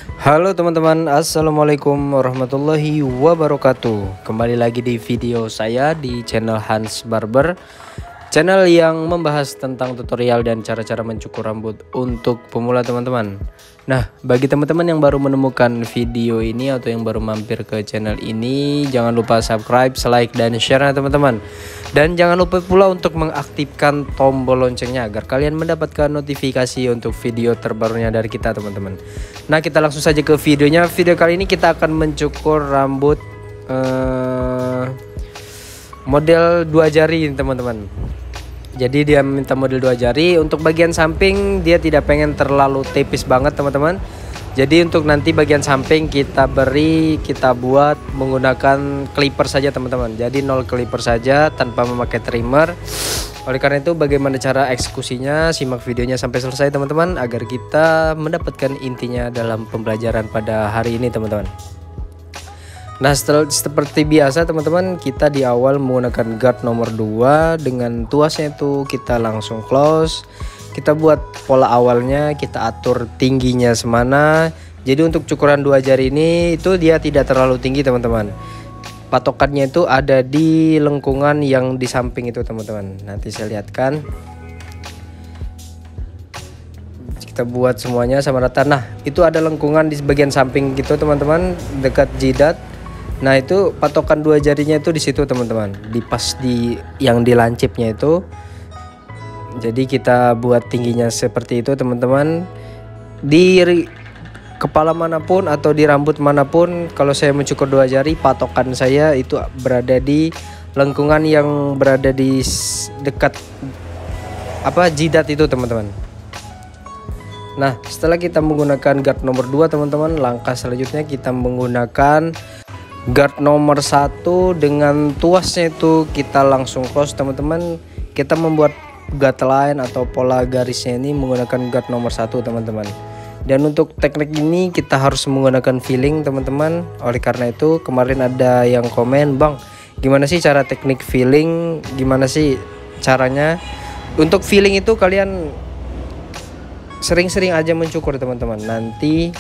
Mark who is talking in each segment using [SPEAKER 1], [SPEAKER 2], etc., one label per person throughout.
[SPEAKER 1] Halo teman-teman, assalamualaikum warahmatullahi wabarakatuh. Kembali lagi di video saya di channel Hans Barber, channel yang membahas tentang tutorial dan cara-cara mencukur rambut untuk pemula teman-teman. Nah, bagi teman-teman yang baru menemukan video ini atau yang baru mampir ke channel ini, jangan lupa subscribe, like, dan share ya teman-teman. Dan jangan lupa pula untuk mengaktifkan tombol loncengnya agar kalian mendapatkan notifikasi untuk video terbarunya dari kita teman-teman. Nah, kita langsung saja ke videonya. Video kali ini kita akan mencukur rambut model 2 jari teman-teman. Jadi dia minta model 2 jari. Untuk bagian samping dia tidak pengen terlalu tipis banget teman-teman. Jadi untuk nanti bagian samping kita buat menggunakan clipper saja teman-teman. Jadi 0 clipper saja tanpa memakai trimmer. Oleh karena itu bagaimana cara eksekusinya, simak videonya sampai selesai teman-teman agar kita mendapatkan intinya dalam pembelajaran pada hari ini teman-teman. Nah, seperti biasa teman-teman, kita di awal menggunakan guard nomor 2 dengan tuasnya itu kita langsung close. Kita buat pola awalnya, kita atur tingginya semana. Jadi untuk cukuran 2 jari ini itu dia tidak terlalu tinggi teman-teman. Patokannya itu ada di lengkungan yang di samping itu teman-teman. Nanti saya lihatkan. Kita buat semuanya sama rata. Nah, itu ada lengkungan di bagian samping gitu teman-teman, dekat jidat. Nah, itu patokan 2 jarinya itu di situ teman-teman, di pas di yang di lancipnya itu. Jadi kita buat tingginya seperti itu teman-teman. Di kepala manapun atau di rambut manapun, kalau saya mencukur 2 jari, patokan saya itu berada di lengkungan yang berada di dekat jidat itu teman-teman. Nah, setelah kita menggunakan guard nomor 2 teman-teman, langkah selanjutnya kita menggunakan guard nomor 1 dengan tuasnya itu kita langsung close teman-teman. Kita membuat guideline atau pola garisnya ini menggunakan guard nomor 1 teman-teman. Dan untuk teknik ini kita harus menggunakan filling teman-teman. Oleh karena itu kemarin ada yang komen, "Bang, gimana sih cara teknik filling? Gimana sih caranya?" Untuk filling itu kalian sering-sering aja mencukur teman-teman. Nanti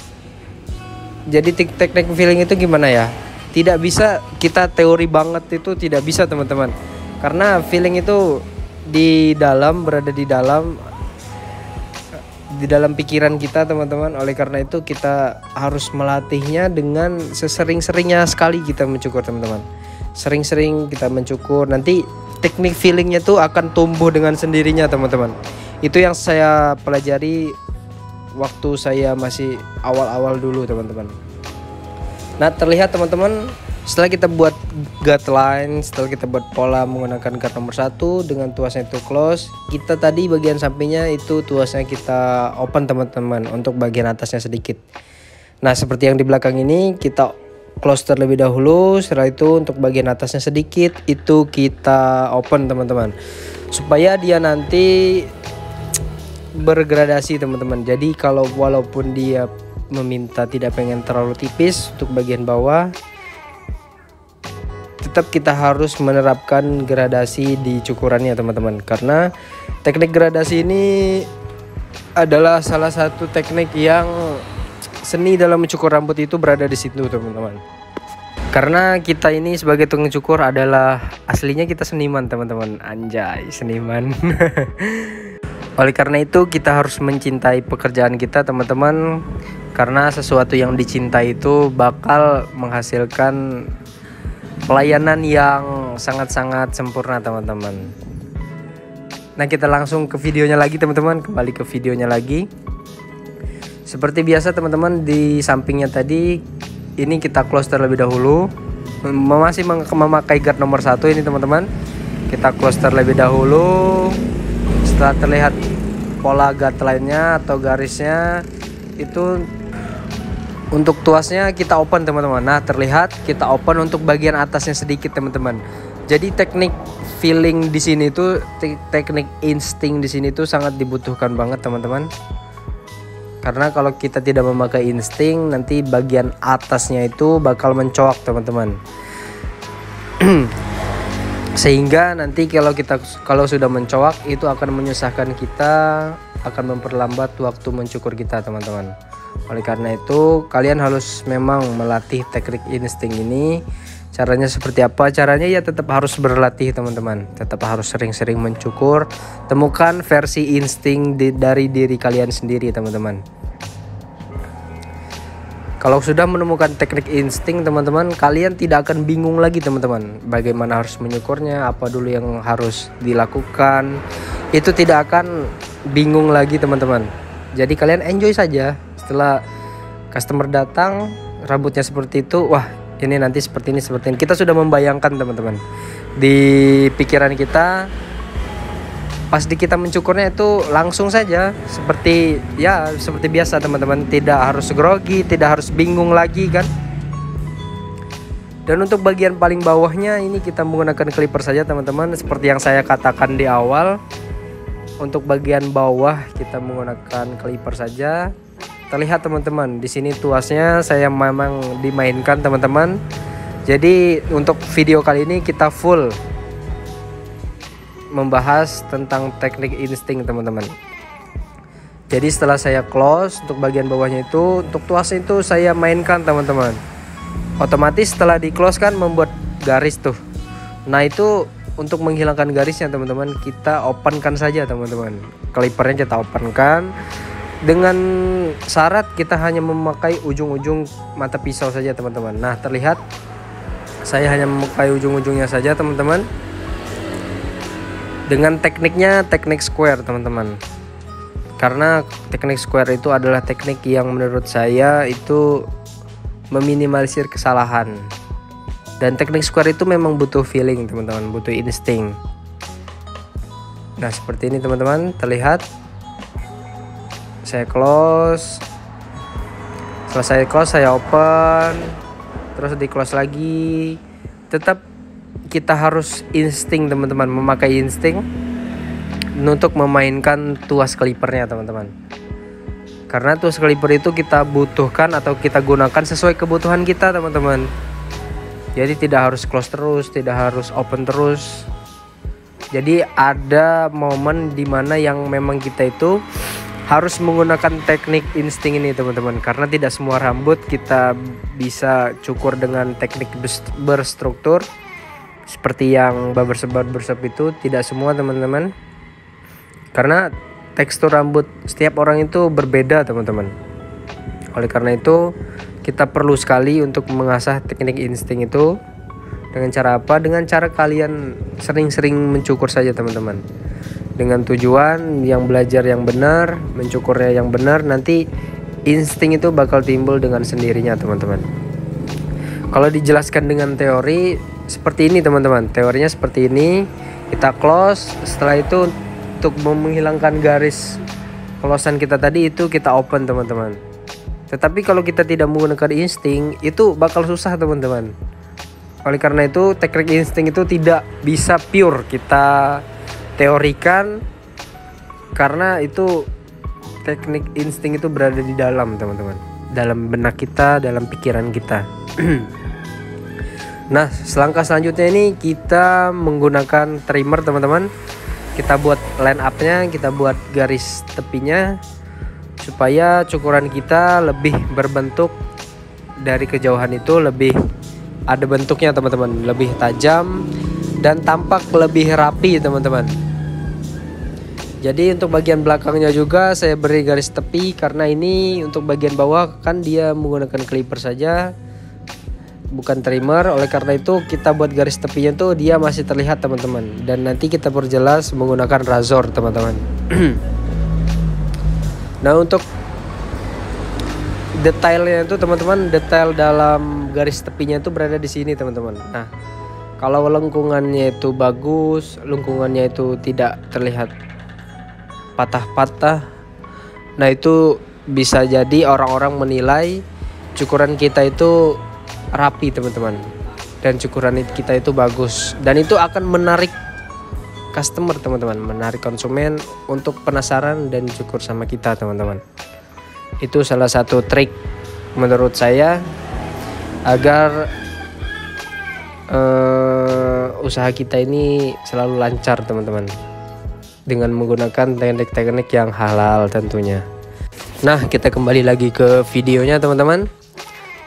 [SPEAKER 1] jadi teknik filling itu gimana ya? Tidak bisa kita teori banget, itu tidak bisa teman-teman. Karena feeling itu berada di dalam pikiran kita teman-teman. Oleh karena itu kita harus melatihnya dengan sesering-seringnya sekali kita mencukur teman-teman. Sering-sering kita mencukur, nanti teknik feelingnya tuh akan tumbuh dengan sendirinya teman-teman. Itu yang saya pelajari waktu saya masih awal-awal dulu teman-teman. Nah, terlihat teman-teman, setelah kita buat guideline, setelah kita buat pola menggunakan guard nomor 1 dengan tuasnya itu close, kita tadi bagian sampingnya itu tuasnya kita open teman-teman untuk bagian atasnya sedikit. Nah, seperti yang di belakang ini kita close terlebih dahulu. Setelah itu untuk bagian atasnya sedikit itu kita open teman-teman, supaya dia nanti bergradasi teman-teman. Jadi kalau walaupun dia meminta tidak pengen terlalu tipis untuk bagian bawah, tetap kita harus menerapkan gradasi di cukurannya teman-teman. Karena teknik gradasi ini adalah salah satu teknik yang seni dalam mencukur rambut itu berada di situ teman-teman. Karena kita ini sebagai tukang cukur adalah aslinya kita seniman teman-teman. Anjay, seniman. Oleh karena itu kita harus mencintai pekerjaan kita teman-teman. Karena sesuatu yang dicintai itu bakal menghasilkan pelayanan yang sangat-sangat sempurna teman-teman. Nah, kita langsung ke videonya lagi teman-teman. Kembali ke videonya lagi. Seperti biasa teman-teman, di sampingnya tadi ini kita close terlebih dahulu. Masih memakai guard nomor 1 ini teman-teman. Kita close terlebih dahulu. Setelah terlihat pola guideline-nya atau garisnya itu, untuk tuasnya kita open teman-teman. Nah, terlihat kita open untuk bagian atasnya sedikit teman-teman. Jadi teknik feeling di sini tuh, teknik insting di sini tuh sangat dibutuhkan banget teman-teman. Karena kalau kita tidak memakai insting, nanti bagian atasnya itu bakal mencoak teman-teman. Sehingga nanti kalau sudah mencoak itu akan menyusahkan kita, akan memperlambat waktu mencukur kita teman-teman. Oleh karena itu kalian harus memang melatih teknik insting ini. Caranya seperti apa? Caranya ya tetap harus berlatih teman-teman. Tetap harus sering-sering mencukur. Temukan versi insting dari diri kalian sendiri teman-teman. Kalau sudah menemukan teknik insting teman-teman, kalian tidak akan bingung lagi teman-teman. Bagaimana harus menyukurnya, apa dulu yang harus dilakukan. Itu tidak akan bingung lagi teman-teman. Jadi kalian enjoy saja. Setelah customer datang, rambutnya seperti itu, wah ini nanti seperti ini, seperti ini. Kita sudah membayangkan teman-teman. Di pikiran kita, pas kita mencukurnya itu langsung saja seperti biasa teman-teman, tidak harus grogi, tidak harus bingung lagi kan. Dan untuk bagian paling bawahnya ini kita menggunakan clipper saja teman-teman, seperti yang saya katakan di awal. Untuk bagian bawah kita menggunakan clipper saja. Terlihat teman-teman, di sini tuasnya saya memang dimainkan teman-teman. Jadi untuk video kali ini kita full membahas tentang teknik insting teman-teman. Jadi setelah saya close untuk bagian bawahnya itu, untuk tuasnya itu saya mainkan teman-teman. Otomatis setelah di close kan membuat garis tuh. Nah itu untuk menghilangkan garisnya teman-teman, kita openkan saja teman-teman. Clippernya kita openkan. Dengan syarat kita hanya memakai ujung-ujung mata pisau saja teman-teman. Nah terlihat saya hanya memakai ujung-ujungnya saja teman-teman. Dengan tekniknya teknik square teman-teman, karena teknik square itu adalah teknik yang menurut saya itu meminimalisir kesalahan. Dan teknik square itu memang butuh feeling teman-teman, butuh insting. Nah seperti ini teman-teman, terlihat saya close. Setelah saya close saya open, terus di close lagi. Tetap kita harus insting teman-teman, memakai insting untuk memainkan tuas clippernya teman-teman. Karena tuas clipper itu kita butuhkan atau kita gunakan sesuai kebutuhan kita teman-teman. Jadi tidak harus close terus, tidak harus open terus. Jadi ada momen dimana yang memang kita itu harus menggunakan teknik insting ini teman-teman. Karena tidak semua rambut kita bisa cukur dengan teknik berstruktur seperti yang barbershop itu, tidak semua teman-teman. Karena tekstur rambut setiap orang itu berbeda teman-teman. Oleh karena itu kita perlu sekali untuk mengasah teknik insting itu. Dengan cara apa? Dengan cara kalian sering-sering mencukur saja teman-teman. Dengan tujuan yang belajar yang benar, mencukurnya yang benar, nanti insting itu bakal timbul dengan sendirinya teman-teman. Kalau dijelaskan dengan teori seperti ini teman-teman, teorinya seperti ini. Kita close, setelah itu untuk menghilangkan garis closean kita tadi itu kita open teman-teman. Tetapi kalau kita tidak menggunakan insting itu bakal susah teman-teman. Oleh karena itu teknik insting itu tidak bisa pure kita teorikan, karena itu teknik insting itu berada di dalam teman-teman, dalam benak kita, dalam pikiran kita. Nah selangkah selanjutnya ini kita menggunakan trimmer teman-teman. Kita buat line up-nya, kita buat garis tepinya supaya cukuran kita lebih berbentuk dari kejauhan itu, lebih ada bentuknya teman-teman, lebih tajam dan tampak lebih rapi teman-teman. Jadi untuk bagian belakangnya juga saya beri garis tepi, karena ini untuk bagian bawah kan dia menggunakan clipper saja, bukan trimmer. Oleh karena itu kita buat garis tepinya tuh dia masih terlihat teman-teman. Dan nanti kita perjelas menggunakan razor teman-teman. Nah untuk detailnya itu teman-teman, detail dalam garis tepinya itu berada di sini teman-teman. Nah kalau lengkungannya itu bagus, lengkungannya itu tidak terlihat patah-patah, nah itu bisa jadi orang-orang menilai cukuran kita itu rapi teman-teman, dan cukuran kita itu bagus, dan itu akan menarik customer teman-teman, menarik konsumen untuk penasaran dan cukur sama kita teman-teman. Itu salah satu trik menurut saya agar usaha kita ini selalu lancar teman-teman, dengan menggunakan teknik-teknik yang halal tentunya. Nah, kita kembali lagi ke videonya teman-teman.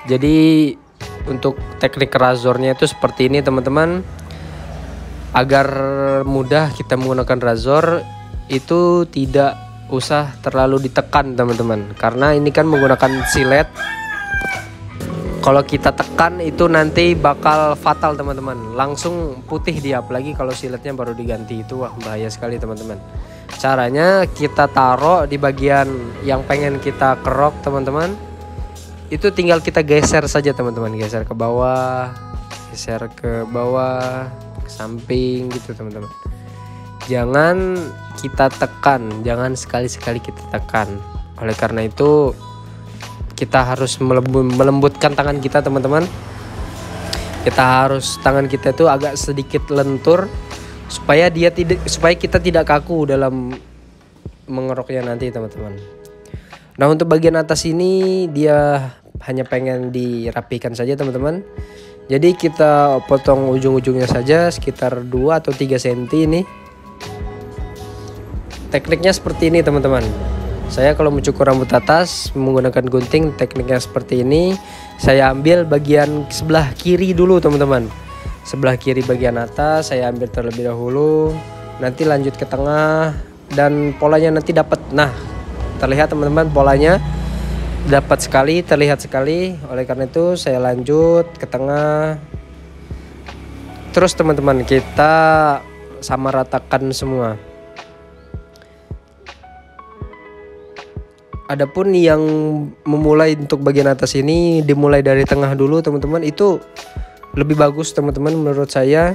[SPEAKER 1] Jadi untuk teknik razornya itu seperti ini teman-teman. Agar mudah kita menggunakan razor itu tidak usah terlalu ditekan teman-teman, karena ini kan menggunakan silet. Kalau kita tekan itu nanti bakal fatal teman-teman, langsung putih dia, apalagi kalau siletnya baru diganti, itu wah bahaya sekali teman-teman. Caranya kita taruh di bagian yang pengen kita kerok teman-teman, itu tinggal kita geser saja teman-teman, geser ke bawah, ke samping gitu teman-teman. Jangan kita tekan, jangan sekali-sekali kita tekan. Oleh karena itu kita harus melembutkan tangan kita teman-teman. Tangan kita itu agak sedikit lentur supaya kita tidak kaku dalam mengeroknya nanti teman-teman. Nah, untuk bagian atas ini dia hanya pengen dirapikan saja teman-teman. Jadi kita potong ujung-ujungnya saja sekitar 2 atau 3 cm ini. Tekniknya seperti ini teman-teman. Saya kalau mencukur rambut atas menggunakan gunting, tekniknya seperti ini. Saya ambil bagian sebelah kiri dulu teman-teman. Sebelah kiri bagian atas saya ambil terlebih dahulu, nanti lanjut ke tengah, dan polanya nanti dapat. Nah, terlihat teman-teman, polanya dapat sekali, terlihat sekali. Oleh karena itu saya lanjut ke tengah. Terus teman-teman, kita sama ratakan semua. Adapun yang memulai untuk bagian atas ini dimulai dari tengah dulu teman-teman, itu lebih bagus teman-teman menurut saya,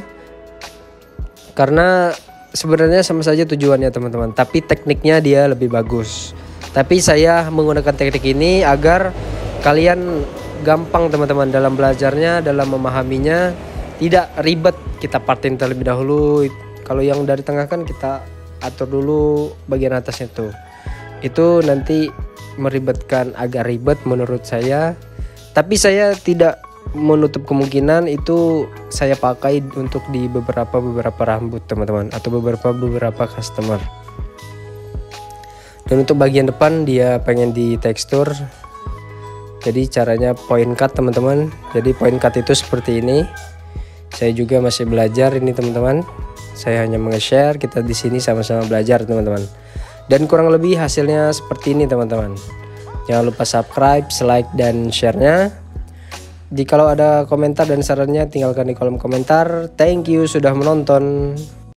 [SPEAKER 1] karena sebenarnya sama saja tujuannya teman-teman, tapi tekniknya dia lebih bagus. Tapi saya menggunakan teknik ini agar kalian gampang teman-teman dalam belajarnya, dalam memahaminya, tidak ribet. Kita partin terlebih dahulu. Kalau yang dari tengah kan kita atur dulu bagian atasnya tuh. Itu nanti meribetkan, agak ribet menurut saya. Tapi saya tidak menutup kemungkinan itu saya pakai untuk di beberapa rambut teman-teman, atau beberapa customer. Dan untuk bagian depan dia pengen di tekstur, jadi caranya point cut teman-teman. Jadi point cut itu seperti ini. Saya juga masih belajar ini teman-teman. Saya hanya menge-share, kita di sini sama-sama belajar teman-teman. Dan kurang lebih hasilnya seperti ini teman-teman. Jangan lupa subscribe, like, dan share-nya. Jika ada komentar dan sarannya tinggalkan di kolom komentar. Thank you sudah menonton.